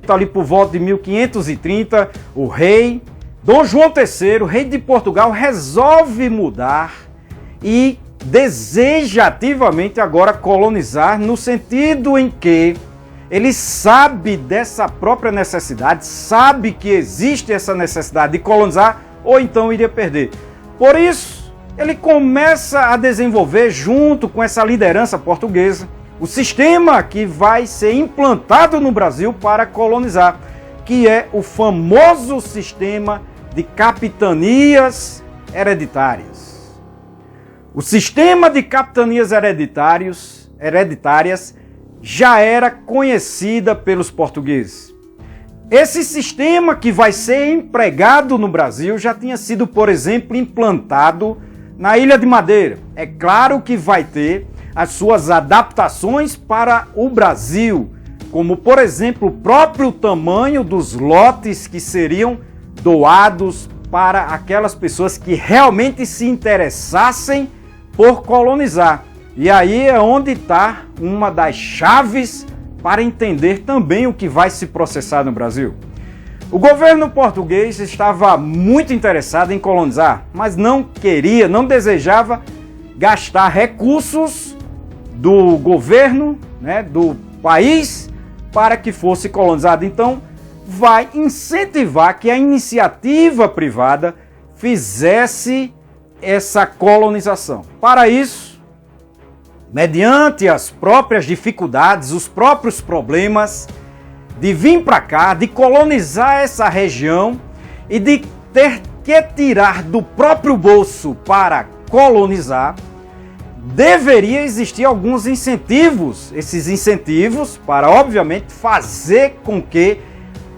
momento, ali por volta de 1530, o rei Dom João III, rei de Portugal, resolve mudar e deseja ativamente agora colonizar, no sentido em que ele sabe dessa própria necessidade, sabe que existe essa necessidade de colonizar, ou então iria perder. Por isso, ele começa a desenvolver, junto com essa liderança portuguesa, o sistema que vai ser implantado no Brasil para colonizar, que é o famoso sistema de capitanias hereditárias. O sistema de capitanias hereditárias já era conhecida pelos portugueses. Esse sistema que vai ser empregado no Brasil já tinha sido, por exemplo, implantado na Ilha de Madeira. É claro que vai ter as suas adaptações para o Brasil, como, por exemplo, o próprio tamanho dos lotes que seriam doados para aquelas pessoas que realmente se interessassem por colonizar. E aí é onde está uma das chaves para entender também o que vai se processar no Brasil. O governo português estava muito interessado em colonizar, mas não queria, não desejava gastar recursos do governo, do país, para que fosse colonizado. Então, vai incentivar que a iniciativa privada fizesse essa colonização. Para isso, mediante as próprias dificuldades, os próprios problemas de vir para cá, de colonizar essa região e de ter que tirar do próprio bolso para colonizar, deveria existir alguns incentivos. Esses incentivos para, obviamente, fazer com que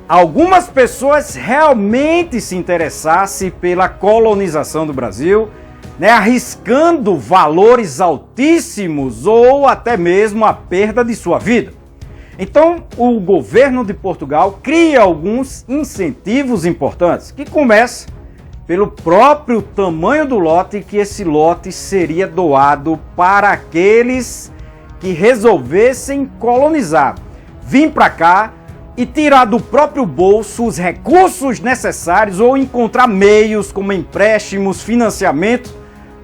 algumas pessoas realmente se interessassem pela colonização do Brasil, arriscando valores altíssimos ou até mesmo a perda de sua vida. Então, o governo de Portugal cria alguns incentivos importantes, que começa pelo próprio tamanho do lote, que esse lote seria doado para aqueles que resolvessem colonizar, vir para cá e tirar do próprio bolso os recursos necessários ou encontrar meios como empréstimos, financiamento,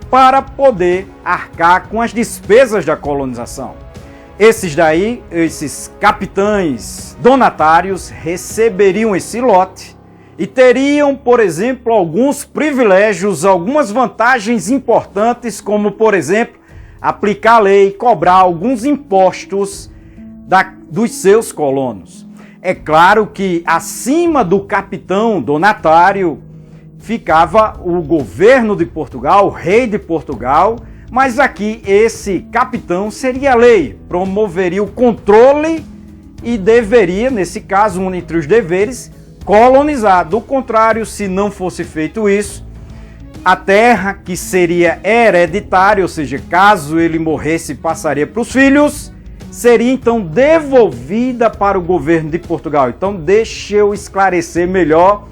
para poder arcar com as despesas da colonização. Esses capitães donatários receberiam esse lote e teriam, por exemplo, alguns privilégios, algumas vantagens importantes, como, por exemplo, aplicar a lei, cobrar alguns impostos dos seus colonos. É claro que acima do capitão donatário ficava o governo de Portugal, o rei de Portugal, mas aqui esse capitão seria a lei, promoveria o controle e deveria, nesse caso, um entre os deveres, colonizar. Do contrário, se não fosse feito isso, a terra, que seria hereditária, ou seja, caso ele morresse, passaria para os filhos, seria então devolvida para o governo de Portugal. Então deixa eu esclarecer melhor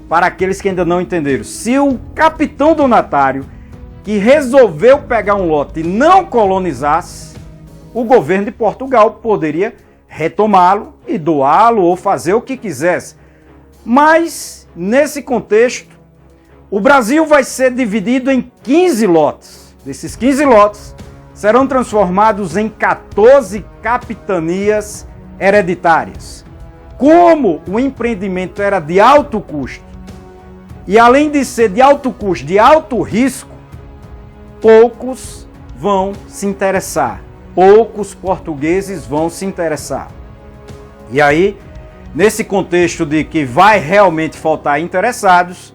para aqueles que ainda não entenderam. Se o capitão donatário que resolveu pegar um lote e não colonizasse, o governo de Portugal poderia retomá-lo e doá-lo ou fazer o que quisesse. Mas, nesse contexto, o Brasil vai ser dividido em 15 lotes. Desses 15 lotes, serão transformados em 14 capitanias hereditárias. Como o empreendimento era de alto custo, e além de ser de alto custo, de alto risco, poucos vão se interessar. Poucos portugueses vão se interessar. E aí, nesse contexto de que vai realmente faltar interessados,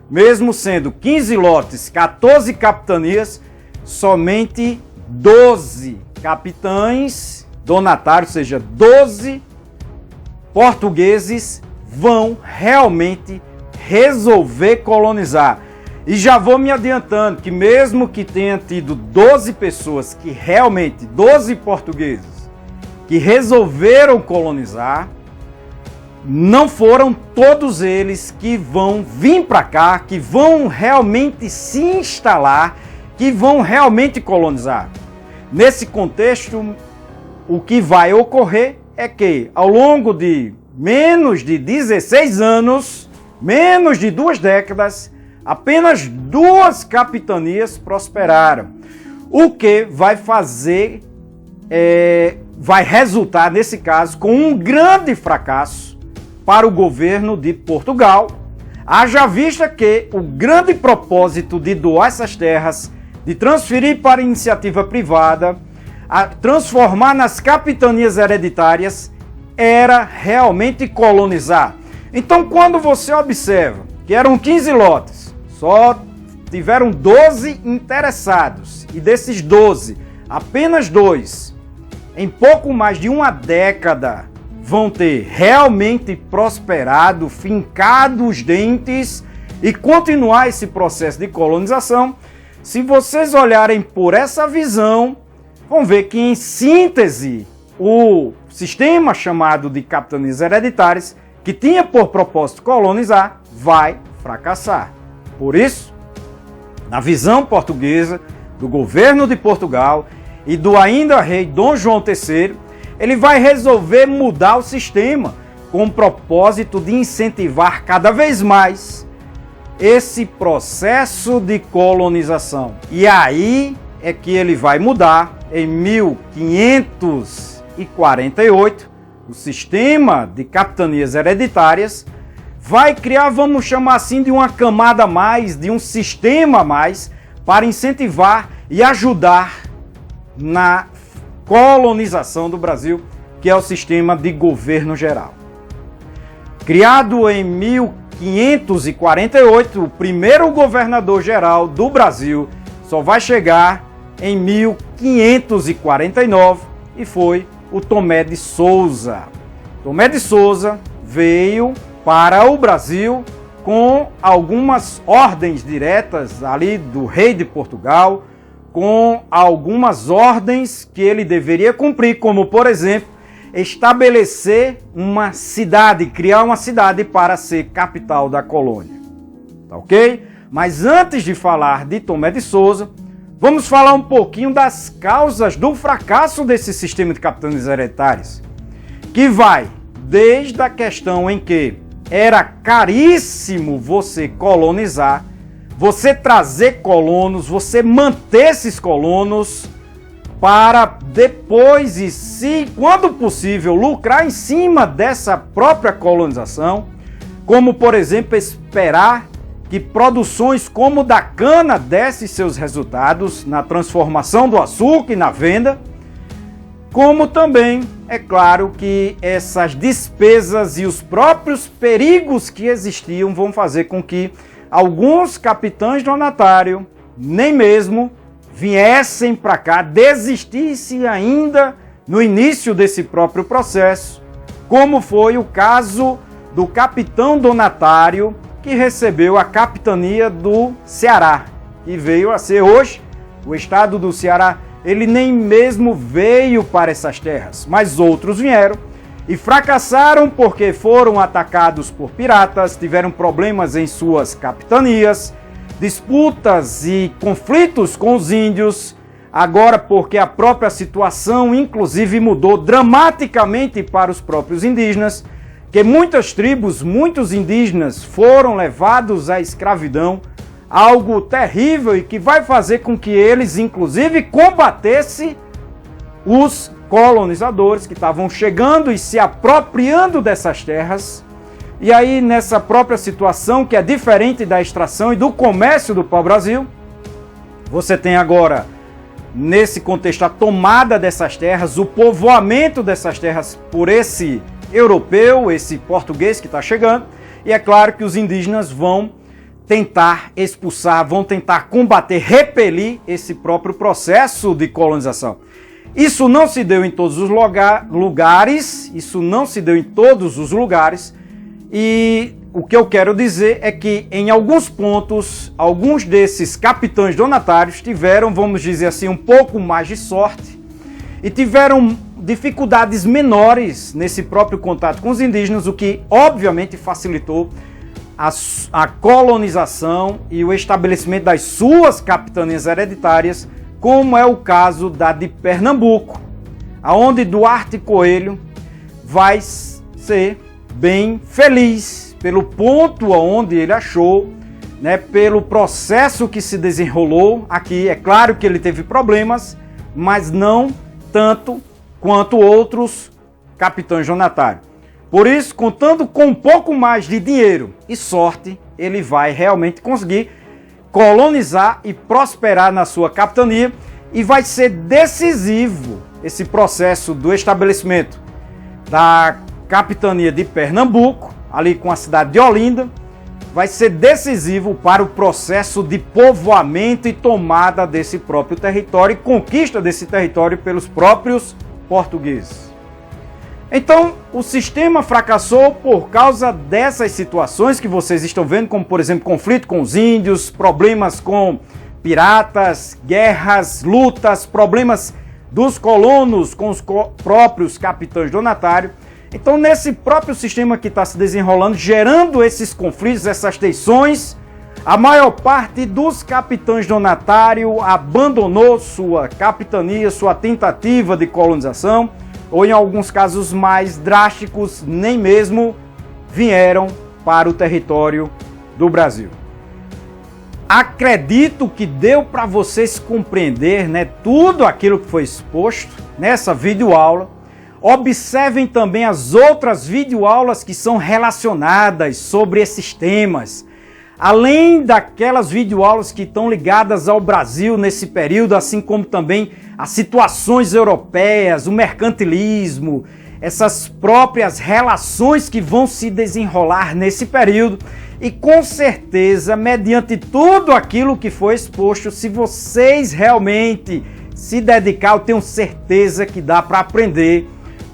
mesmo sendo 15 lotes, 14 capitanias, somente 12 capitães donatários, ou seja, 12 portugueses vão realmente resolver colonizar. E já vou me adiantando que mesmo que tenha tido 12 pessoas que realmente, 12 portugueses, que resolveram colonizar, não foram todos eles que vão vir para cá, que vão realmente se instalar, que vão realmente colonizar. Nesse contexto, o que vai ocorrer é que, ao longo de menos de 16 anos, menos de 2 décadas, apenas 2 capitanias prosperaram. O que vai fazer, vai resultar, nesse caso, com um grande fracasso para o governo de Portugal, haja vista que o grande propósito de doar essas terras, de transferir para iniciativa privada, a transformar nas capitanias hereditárias, era realmente colonizar. Então, quando você observa que eram 15 lotes, só tiveram 12 interessados, e desses 12, apenas 2, em pouco mais de uma década, vão ter realmente prosperado, fincado os dentes e continuar esse processo de colonização. Se vocês olharem por essa visão, vão ver que, em síntese, o sistema chamado de capitanias hereditárias, que tinha por propósito colonizar, vai fracassar. Por isso, na visão portuguesa, do governo de Portugal e do ainda rei Dom João III, ele vai resolver mudar o sistema com o propósito de incentivar cada vez mais esse processo de colonização. E aí é que ele vai mudar, em 1548, o sistema de capitanias hereditárias, vai criar, vamos chamar assim, de uma camada a mais, de um sistema a mais, para incentivar e ajudar na colonização do Brasil, que é o sistema de governo geral. Criado em 1548, o primeiro governador geral do Brasil só vai chegar em 1549 e foi o Tomé de Souza. Tomé de Souza veio para o Brasil com algumas ordens diretas ali do rei de Portugal, com algumas ordens que ele deveria cumprir, como, por exemplo, estabelecer uma cidade, criar uma cidade para ser capital da colônia. Tá ok? Mas antes de falar de Tomé de Souza, vamos falar um pouquinho das causas do fracasso desse sistema de capitanias hereditárias, que vai desde a questão em que era caríssimo você colonizar, você trazer colonos, você manter esses colonos para depois e, se quando possível, lucrar em cima dessa própria colonização, como, por exemplo, esperar que produções como da cana dessem seus resultados na transformação do açúcar e na venda, como também, é claro, que essas despesas e os próprios perigos que existiam vão fazer com que alguns capitães donatários nem mesmo viessem para cá, desistissem ainda no início desse próprio processo, como foi o caso do capitão donatário que recebeu a capitania do Ceará, que veio a ser hoje o estado do Ceará. Ele nem mesmo veio para essas terras, mas outros vieram e fracassaram porque foram atacados por piratas, tiveram problemas em suas capitanias, disputas e conflitos com os índios, agora porque a própria situação inclusive mudou dramaticamente para os próprios indígenas, que muitas tribos, muitos indígenas foram levados à escravidão, algo terrível e que vai fazer com que eles inclusive combatessem os colonizadores que estavam chegando e se apropriando dessas terras. E aí, nessa própria situação, que é diferente da extração e do comércio do pau-brasil, você tem agora, nesse contexto, a tomada dessas terras, o povoamento dessas terras por esse europeu, esse português que está chegando, e é claro que os indígenas vão tentar expulsar, vão tentar combater, repelir esse próprio processo de colonização. Isso não se deu em todos os lugares, e o que eu quero dizer é que em alguns pontos, alguns desses capitães donatários tiveram, vamos dizer assim, um pouco mais de sorte e tiveram dificuldades menores nesse próprio contato com os indígenas, o que obviamente facilitou a colonização e o estabelecimento das suas capitanias hereditárias, como é o caso da de Pernambuco, aonde Duarte Coelho vai ser bem feliz pelo ponto onde ele achou, né, pelo processo que se desenrolou aqui. É claro que ele teve problemas, mas não tanto quanto outros capitães donatários. Por isso, contando com um pouco mais de dinheiro e sorte, ele vai realmente conseguir colonizar e prosperar na sua capitania, e vai ser decisivo esse processo do estabelecimento da capitania de Pernambuco, ali com a cidade de Olinda, vai ser decisivo para o processo de povoamento e tomada desse próprio território e conquista desse território pelos próprios portugueses. Então, o sistema fracassou por causa dessas situações que vocês estão vendo, como, por exemplo, conflito com os índios, problemas com piratas, guerras, lutas, problemas dos colonos com os próprios capitães donatários. Então, nesse próprio sistema que está se desenrolando, gerando esses conflitos, essas tensões, a maior parte dos capitães donatários abandonou sua capitania, sua tentativa de colonização, ou em alguns casos mais drásticos, nem mesmo vieram para o território do Brasil. Acredito que deu para vocês compreender, né, tudo aquilo que foi exposto nessa videoaula. Observem também as outras videoaulas que são relacionadas sobre esses temas. Além daquelas videoaulas que estão ligadas ao Brasil nesse período, assim como também as situações europeias, o mercantilismo, essas próprias relações que vão se desenrolar nesse período. E com certeza, mediante tudo aquilo que foi exposto, se vocês realmente se dedicar, eu tenho certeza que dá para aprender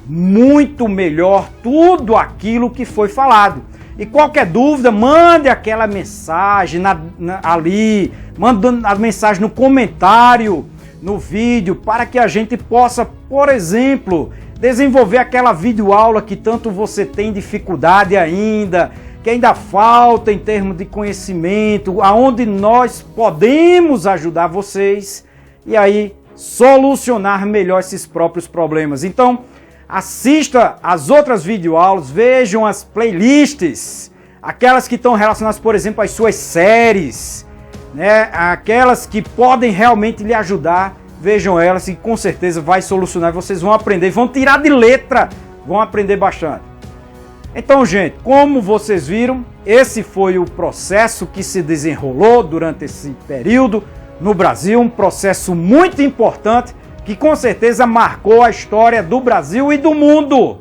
muito melhor tudo aquilo que foi falado. E qualquer dúvida, mande aquela mensagem ali, mande a mensagem no comentário, no vídeo, para que a gente possa, por exemplo, desenvolver aquela videoaula que tanto você tem dificuldade ainda, que ainda falta em termos de conhecimento, aonde nós podemos ajudar vocês e aí solucionar melhor esses próprios problemas. Então, assista as outras videoaulas, vejam as playlists, aquelas que estão relacionadas, por exemplo, às suas séries, né? Aquelas que podem realmente lhe ajudar, vejam elas e com certeza vai solucionar, vocês vão aprender, vão tirar de letra, vão aprender bastante. Então, gente, como vocês viram, esse foi o processo que se desenrolou durante esse período no Brasil, um processo muito importante, que com certeza marcou a história do Brasil e do mundo.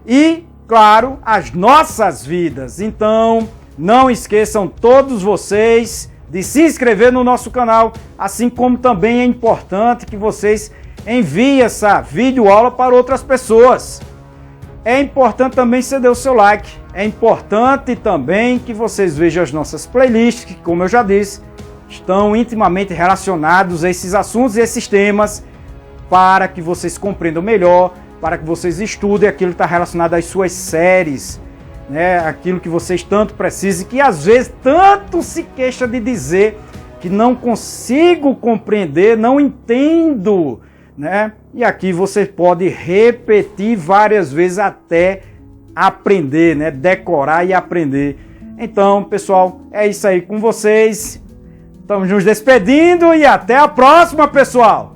E, claro, as nossas vidas. Então, não esqueçam todos vocês de se inscrever no nosso canal, assim como também é importante que vocês enviem essa videoaula para outras pessoas. É importante também você dar o seu like. É importante também que vocês vejam as nossas playlists, que, como eu já disse, estão intimamente relacionados a esses assuntos e esses temas, para que vocês compreendam melhor, para que vocês estudem aquilo que está relacionado às suas séries, né? Aquilo que vocês tanto precisam, que às vezes tanto se queixa de dizer que não consigo compreender, não entendo, né? E aqui você pode repetir várias vezes até aprender, né? Decorar e aprender. Então, pessoal, é isso aí com vocês. Estamos nos despedindo e até a próxima, pessoal!